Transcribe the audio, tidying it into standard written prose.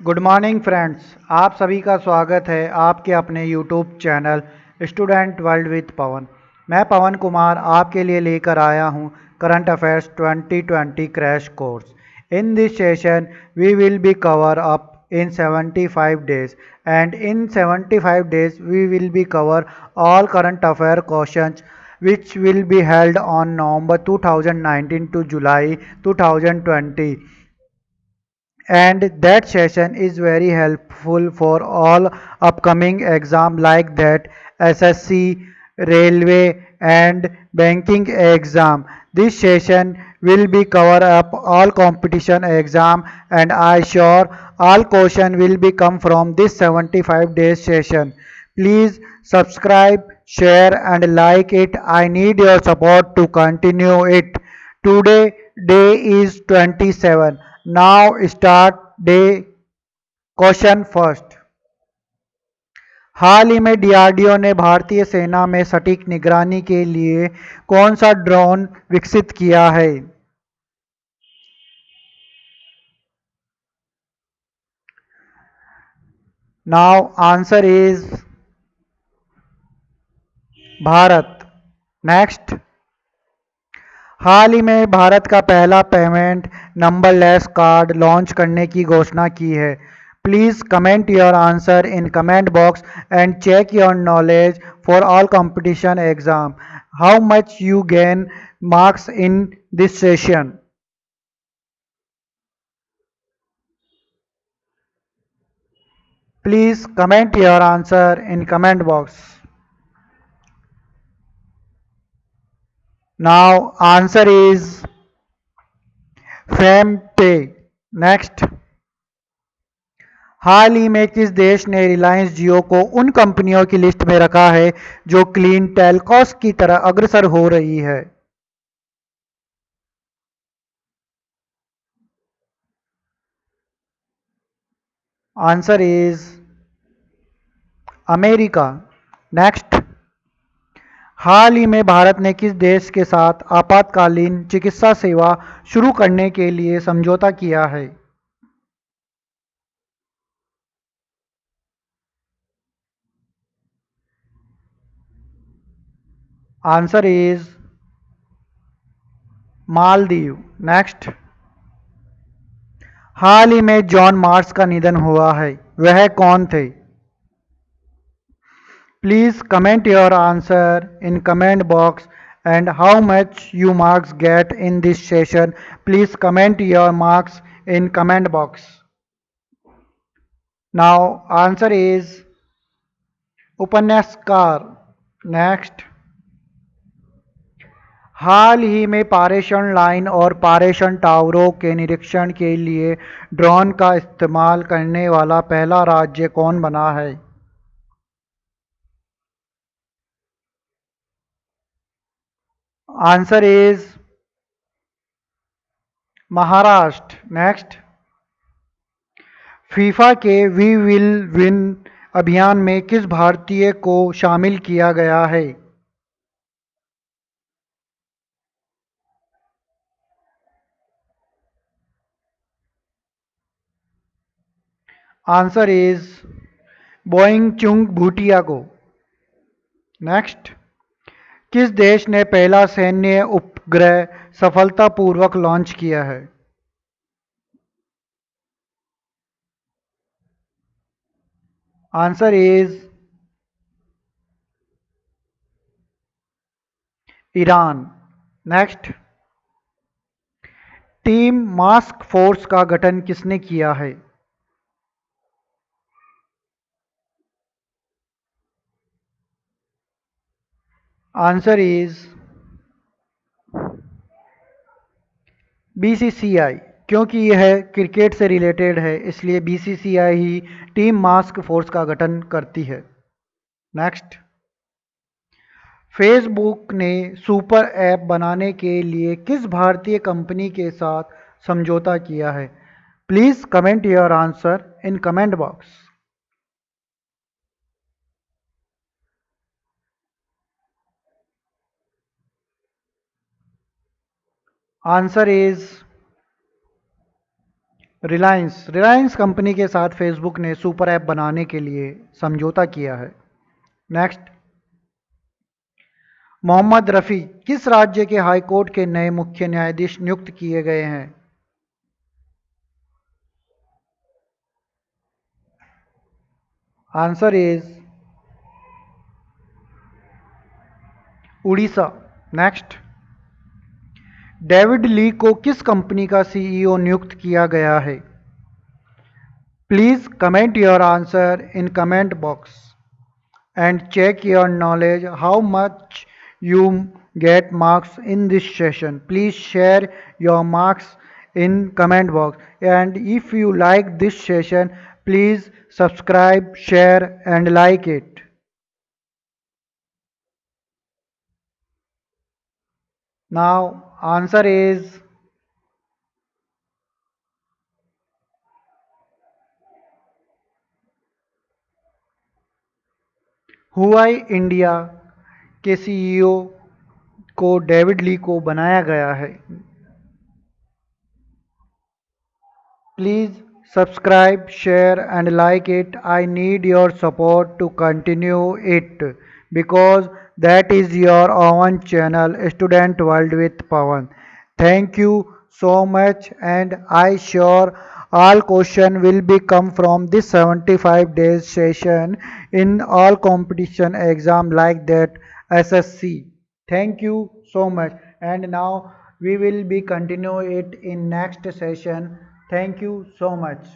Good morning friends. आप सभी का स्वागत है आपके अपने YouTube channel Student World with Pavan. मैं पवन कुमार आपके लिए लेकर आया हूं current affairs 2020 crash course. In this session we will be cover up in 75 days, and in 75 days we will be cover all current affair questions which will be held on November 2019 to July 2020, and that session is very helpful for all upcoming exam like that SSC, railway and banking exam. This session will be cover up all competition exam, and I sure all question will be come from this 75 days session. Please subscribe, share and like it. I need your support to continue it. Today day is 27. Now start day question first. हाल ही में DRDO ने भारतीय सेना में सटीक निगरानी के लिए कौन सा ड्रोन विकसित किया है? Now answer is Bharat. Next. हाल ही में भारत का पहला पेमेंट नंबरलेस कार्ड लॉन्च करने की घोषणा की है। Please comment your answer in comment box and check your knowledge for all competition exam. How much you gain marks in this session? Please comment your answer in comment box. Now answer is FamPay. Next. हाल ही में किस देश ने रिलायंस जियो को उन कंपनियों की लिस्ट में रखा है जो क्लीन टेलकॉस की तरह अग्रसर हो रही है? Answer is America. नेक्स्ट। हाल ही में भारत ने किस देश के साथ आपातकालीन चिकित्सा सेवा शुरू करने के लिए समझौता किया है? Answer is Maldives. नेक्स्ट। हाल ही में जॉन मार्स का निधन हुआ है, वह कौन थे? Please comment your answer in comment box and how much you marks get in this session. Please comment your marks in comment box. Now answer is उपन्यासकार। नेक्स्ट। हाल ही में पारेषण लाइन और पारेषण टावरों के निरीक्षण के लिए ड्रोन का इस्तेमाल करने वाला पहला राज्य कौन बना है? Answer is Maharashtra. Next. FIFA के वी विल विन अभियान में किस भारतीय को शामिल किया गया है? आंसर इज बोइंग चुंग भूटिया को। नेक्स्ट। किस देश ने पहला सैन्य उपग्रह सफलतापूर्वक लॉन्च किया है? Answer is Iran. Next. Team mask force का गठन किसने किया है? Answer is BCCI. क्योंकि यह क्रिकेट से रिलेटेड है इसलिए बीसीसीआई ही टीम मास्क फोर्स का गठन करती है। नेक्स्ट। फेसबुक ने सुपर ऐप बनाने के लिए किस भारतीय कंपनी के साथ समझौता किया है? Please comment your answer in comment box. Answer is Reliance Reliance company के साथ फेसबुक ने सुपर ऐप बनाने के लिए समझौता किया है। नेक्स्ट, मोहम्मद रफ़ी किस राज्य के हाई कोर्ट के नए मुख्य न्यायाधीश नियुक्त किए गए हैं? Answer is Orissa. Next, David Lee को किस कंपनी का सीईओ नियुक्त किया गया है? Please comment your answer in comment box and check your knowledge how much you get marks in this session. Please share your marks in comment box, and if you like this session, please subscribe, share and like it. Now answer is Huawei India के CEO को David Lee को बनाया गया है। Please subscribe, share, and like it. I need your support to continue it because that is your own channel, Student World with Pawan. Thank you so much, and I sure all question will be come from this 75 days session in all competition exam like that SSC. Thank you so much, and now we will be continue it in next session. Thank you so much.